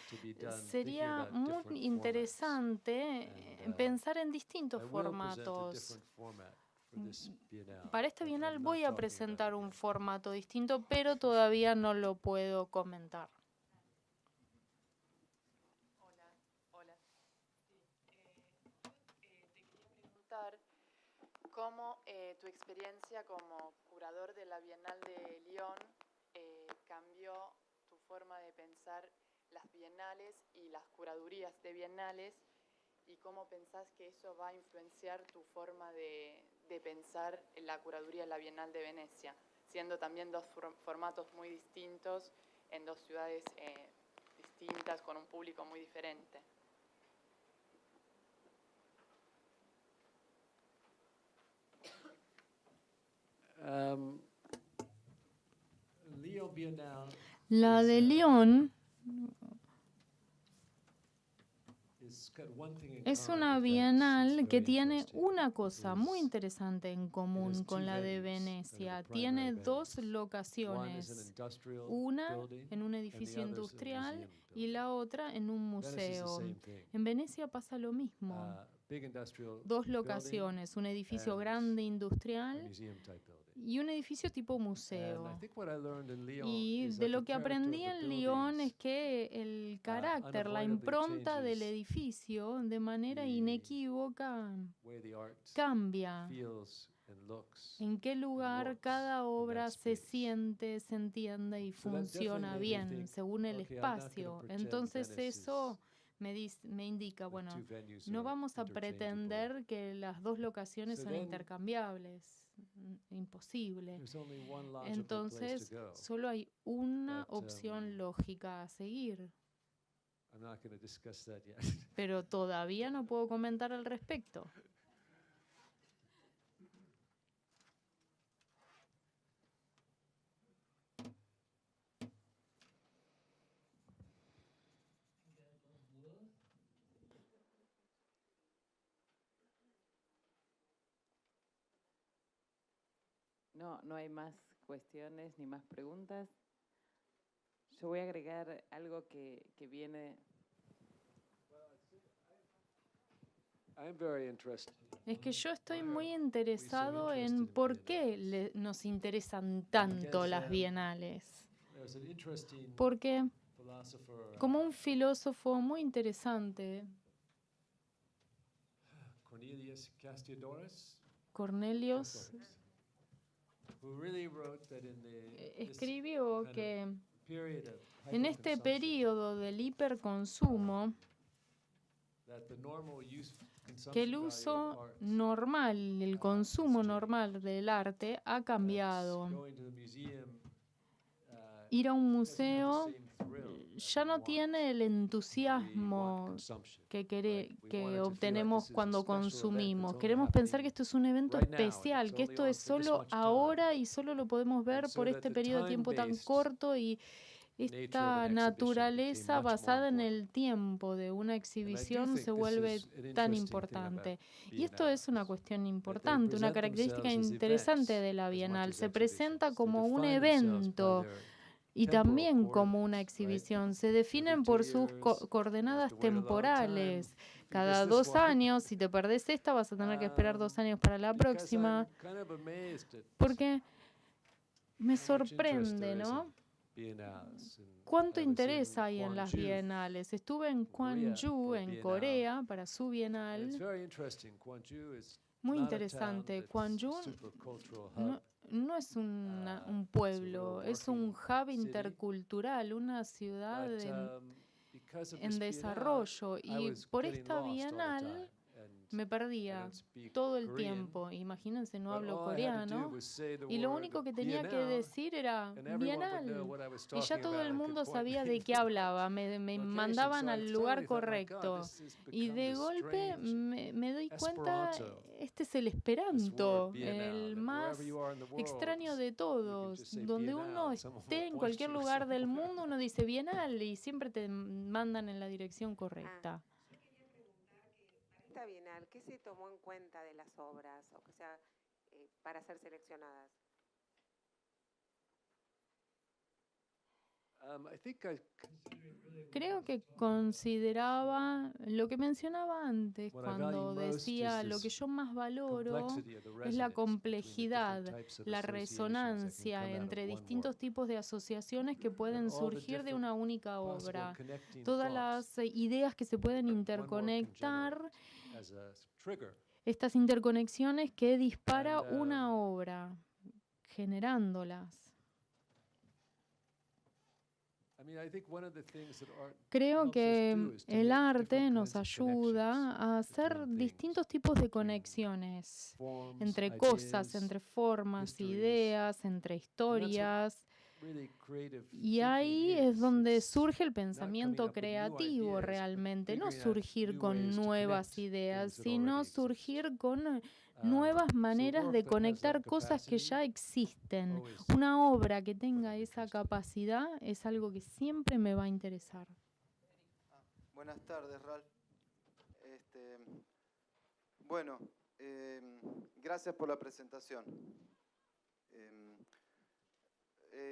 sería muy interesante pensar en distintos formatos. Para esta Bienal voy a presentar un formato distinto, pero todavía no lo puedo comentar. Hola. Te quería preguntar cómo tu experiencia como curador de la Bienal de Lyon cambió tu forma de pensar las bienales y las curadurías de bienales, y cómo pensás que eso va a influenciar tu forma de pensar en la curaduría de la Bienal de Venecia, siendo también dos formatos muy distintos en dos ciudades distintas, con un público muy diferente. La de Lyon es una bienal que tiene una cosa muy interesante en común con la de Venecia. Tiene dos locaciones, una en un edificio industrial y la otra en un museo. En Venecia pasa lo mismo. Dos locaciones, un edificio grande industrial y un edificio tipo museo. Y de lo que aprendí en Lyon es que el carácter, la impronta del edificio, de manera inequívoca, cambia. En qué lugar cada obra se siente, se entiende y funciona bien según el espacio. Entonces eso me indica, bueno, no vamos a pretender que las dos locaciones son intercambiables. Imposible. Entonces, solo hay una opción lógica a seguir. Pero todavía no puedo comentar al respecto. No hay más cuestiones ni más preguntas. Yo voy a agregar algo que viene. Es que yo estoy muy interesado en por qué nos interesan tanto las bienales. Porque como un filósofo muy interesante, Cornelius, escribió que en este periodo del hiperconsumo, que el uso normal, el consumo normal del arte ha cambiado. Ir a un museo ya no tiene el entusiasmo que obtenemos cuando consumimos. Queremos pensar que esto es un evento especial, que esto es solo ahora y solo lo podemos ver por este periodo de tiempo tan corto, y esta naturaleza basada en el tiempo de una exhibición se vuelve tan importante. Y esto es una cuestión importante, una característica interesante de la Bienal. Se presenta como un evento y también como una exhibición. Se definen por sus coordenadas temporales. Cada 2 años, si te perdés esta, vas a tener que esperar 2 años para la próxima. Porque me sorprende, ¿no? ¿Cuánto interés hay en las bienales? Estuve en Gwangju, en Corea, para su bienal. Muy interesante. Gwangju no es un pueblo, es un hub intercultural, una ciudad en desarrollo. Y por esta bienal me perdía todo el tiempo. Imagínense, no hablo coreano. Y lo único que tenía que decir era bienal. Y ya todo el mundo sabía de qué hablaba. Me mandaban al lugar correcto. Y de golpe me doy cuenta, este es el Esperanto, el más extraño de todos. Donde uno esté en cualquier lugar del mundo, uno dice bienal y siempre te mandan en la dirección correcta. Esta Bienal, ¿qué se tomó en cuenta de las obras, o sea, para ser seleccionadas? Creo que consideraba lo que mencionaba antes, cuando decía lo que yo más valoro es la complejidad, la resonancia entre distintos tipos de asociaciones que pueden surgir de una única obra. Todas las ideas que se pueden interconectar, estas interconexiones que dispara una obra, generándolas. Creo que el arte nos ayuda a hacer distintos tipos de conexiones entre cosas, entre formas, ideas, entre historias. Y ahí es donde surge el pensamiento creativo realmente, no surgir con nuevas ideas, sino surgir con nuevas maneras de conectar cosas que ya existen. Una obra que tenga esa capacidad es algo que siempre me va a interesar. Buenas tardes, Ralph. Bueno, gracias por la presentación.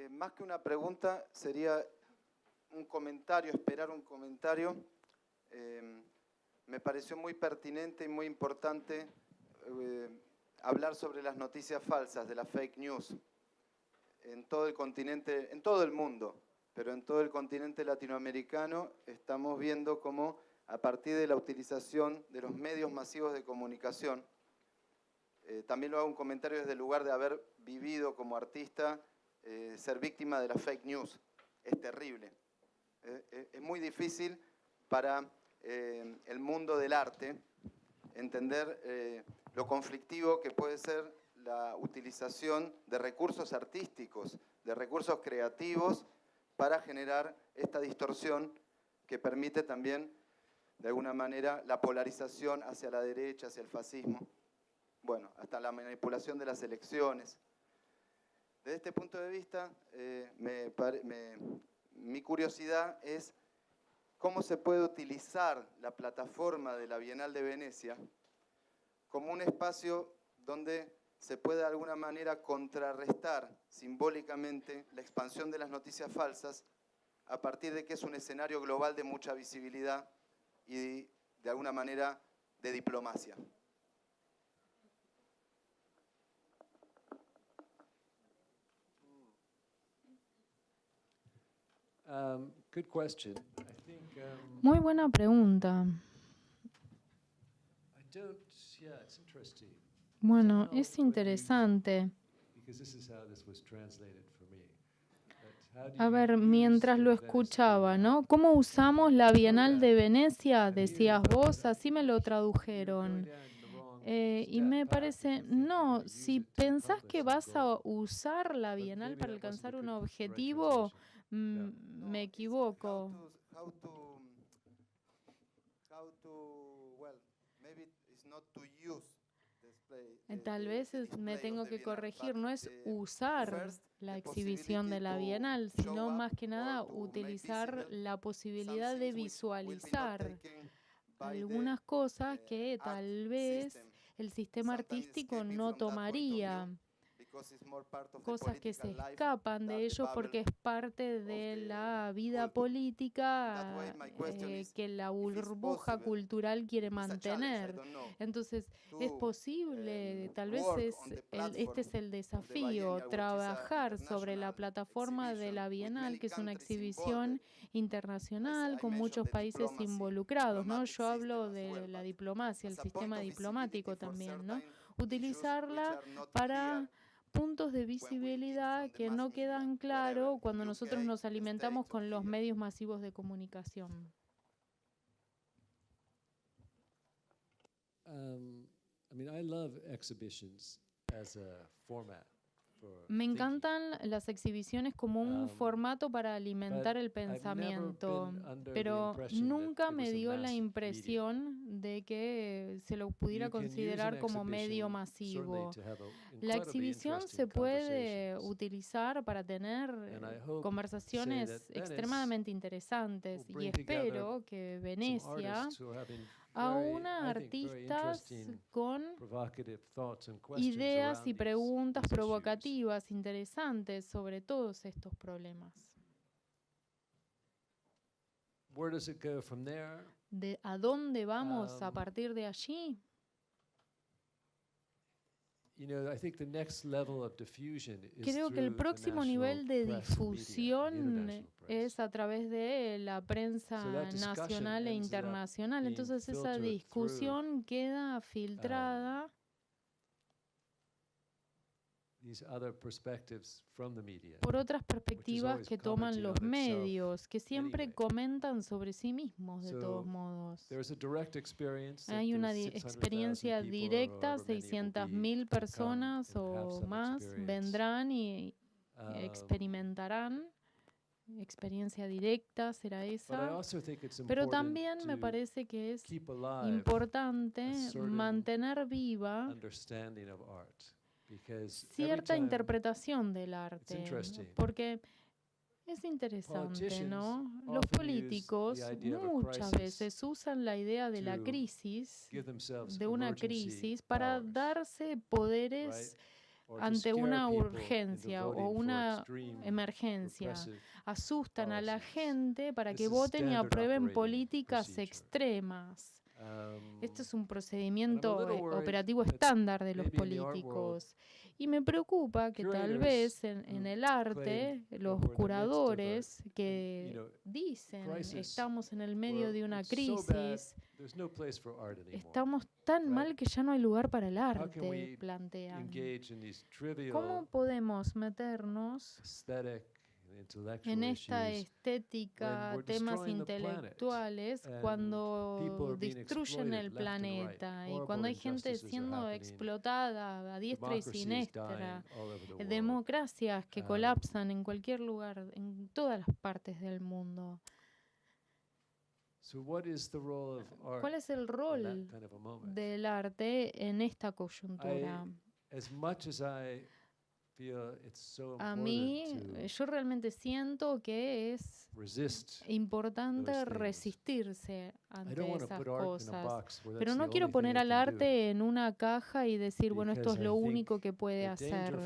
Más que una pregunta, sería un comentario, esperar un comentario. Me pareció muy pertinente y muy importante hablar sobre las noticias falsas, de las fake news, en todo el continente, en todo el mundo, pero en todo el continente latinoamericano estamos viendo cómo a partir de la utilización de los medios masivos de comunicación, también lo hago un comentario desde el lugar de haber vivido como artista, ser víctima de las fake news. Es terrible. Es muy difícil para el mundo del arte entender lo conflictivo que puede ser la utilización de recursos artísticos, de recursos creativos para generar esta distorsión que permite también, de alguna manera, la polarización hacia la derecha, hacia el fascismo, bueno, hasta la manipulación de las elecciones. Desde este punto de vista, mi curiosidad es cómo se puede utilizar la plataforma de la Bienal de Venecia como un espacio donde se puede de alguna manera contrarrestar simbólicamente la expansión de las noticias falsas a partir de que es un escenario global de mucha visibilidad y de alguna manera de diplomacia. Good question. Muy buena pregunta. Bueno, es interesante. A ver, mientras lo escuchaba, ¿no? ¿Cómo usamos la Bienal de Venecia? Decías vos, así me lo tradujeron. Y me parece, no, si pensás que vas a usar la Bienal para alcanzar un objetivo, me equivoco. Tal vez me tengo que corregir, no es usar la exhibición de la Bienal, sino más que nada utilizar la posibilidad de visualizar algunas cosas que tal vez el sistema artístico no tomaría. Cosas que se escapan de ellos porque es parte de la vida política que la burbuja cultural quiere mantener. Entonces, es posible, tal vez este es el desafío, trabajar sobre la plataforma de la Bienal, que es una exhibición internacional con muchos países involucrados, ¿no? Yo hablo de la diplomacia, el sistema diplomático también, ¿no? Utilizarla para puntos de visibilidad que no quedan claros cuando nosotros nos alimentamos con los medios masivos de comunicación. I love exhibitions as a format. Me encantan las exhibiciones como un formato para alimentar el pensamiento, pero nunca me dio la impresión de que se lo pudiera considerar como medio masivo. La exhibición se puede utilizar para tener conversaciones extremadamente interesantes y espero que Venecia aúna artistas con ideas y preguntas provocativas, interesantes sobre todos estos problemas. Where does it go from there? ¿A dónde vamos a partir de allí? Creo que el próximo nivel de difusión es a través de la prensa nacional e internacional. Entonces esa discusión queda filtrada por otras perspectivas que toman los medios, que siempre comentan sobre sí mismos de todos modos. Hay una experiencia directa, 600.000 personas o más vendrán y experimentarán. Experiencia directa será esa, pero también me parece que es importante mantener viva cierta interpretación del arte, porque es interesante, ¿no? Los políticos muchas veces usan la idea de la crisis, de una crisis, para darse poderes ante una urgencia o una emergencia. Asustan a la gente para que voten y aprueben políticas extremas. Esto es un procedimiento operativo estándar de los políticos. Y me preocupa que tal vez en el arte, los curadores que dicen estamos en el medio de una crisis, estamos tan mal que ya no hay lugar para el arte, plantean. ¿Cómo podemos meternos en esta estética, temas intelectuales, cuando destruyen el planeta y cuando hay gente siendo explotada a diestra y siniestra, democracias que colapsan en cualquier lugar, en todas las partes del mundo? ¿Cuál es el rol del arte en esta coyuntura? A mí, yo realmente siento que es importante resistirse ante esas cosas. Pero no quiero poner al arte en una caja y decir, bueno, esto es lo único que puede hacer.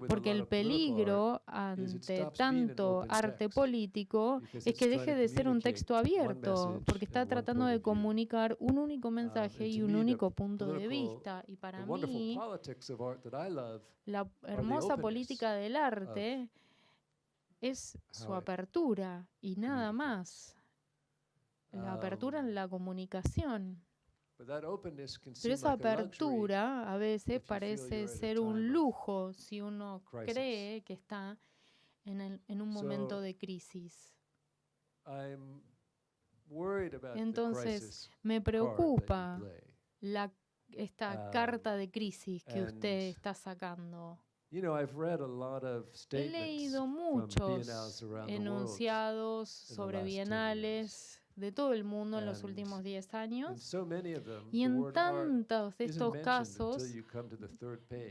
Porque el peligro ante tanto arte político es que deje de ser un texto abierto, porque está tratando de comunicar un único mensaje y un único punto de vista. Y para mí, la hermosa política del arte es su apertura y nada más. La apertura en la comunicación. Pero esa apertura a veces parece ser un lujo si uno cree que está en un momento de crisis. Entonces, me preocupa esta carta de crisis que usted está sacando. He leído muchos enunciados sobre bienales de todo el mundo en los últimos 10 años, y en tantos de estos casos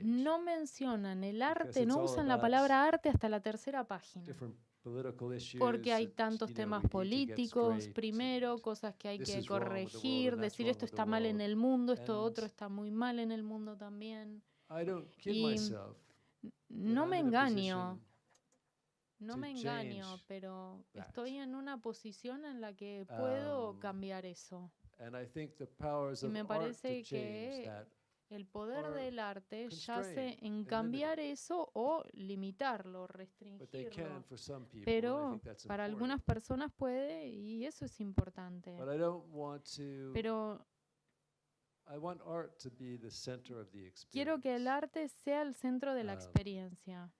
no mencionan el arte, no usan la palabra arte hasta la tercera página. Porque hay tantos temas políticos, primero, cosas que hay que corregir, decir esto está mal en el mundo, esto otro está muy mal en el mundo también. Y no me engaño, pero estoy en una posición en la que puedo cambiar eso. Y me parece que el poder del arte yace en cambiar eso o limitarlo, restringirlo. Pero para algunas personas puede, y eso es importante. Pero quiero que el arte sea el centro de la experiencia.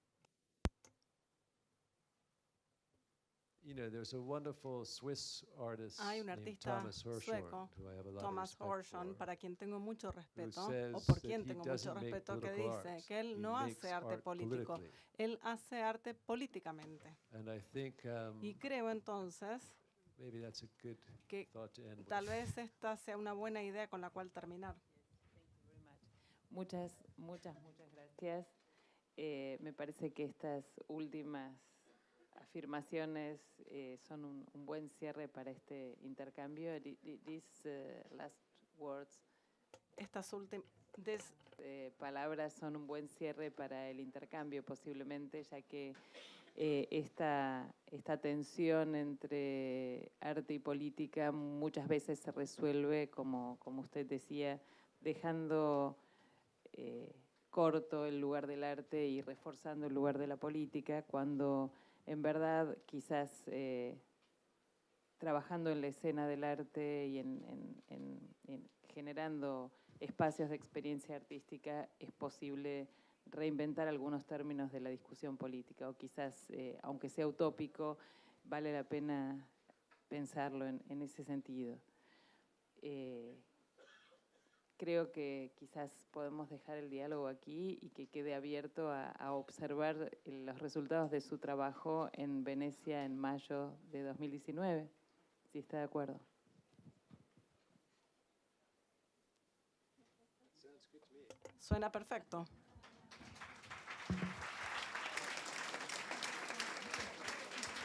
Hay un artista sueco, Thomas Horshon, para quien tengo mucho respeto, o por quien tengo mucho respeto, que dice que él no hace arte político, él hace arte políticamente. Y creo entonces que tal vez esta sea una buena idea con la cual terminar. Muchas gracias. Me parece que estas últimas afirmaciones son un buen cierre para este intercambio. These last words. palabras son un buen cierre para el intercambio posiblemente, ya que esta tensión entre arte y política muchas veces se resuelve, como usted decía, dejando corto el lugar del arte y reforzando el lugar de la política, cuando en verdad quizás trabajando en la escena del arte y en generando espacios de experiencia artística es posible reinventar algunos términos de la discusión política, o quizás, aunque sea utópico, vale la pena pensarlo en ese sentido. Creo que quizás podemos dejar el diálogo aquí y que quede abierto a observar los resultados de su trabajo en Venecia en mayo de 2019, si está de acuerdo. Suena perfecto.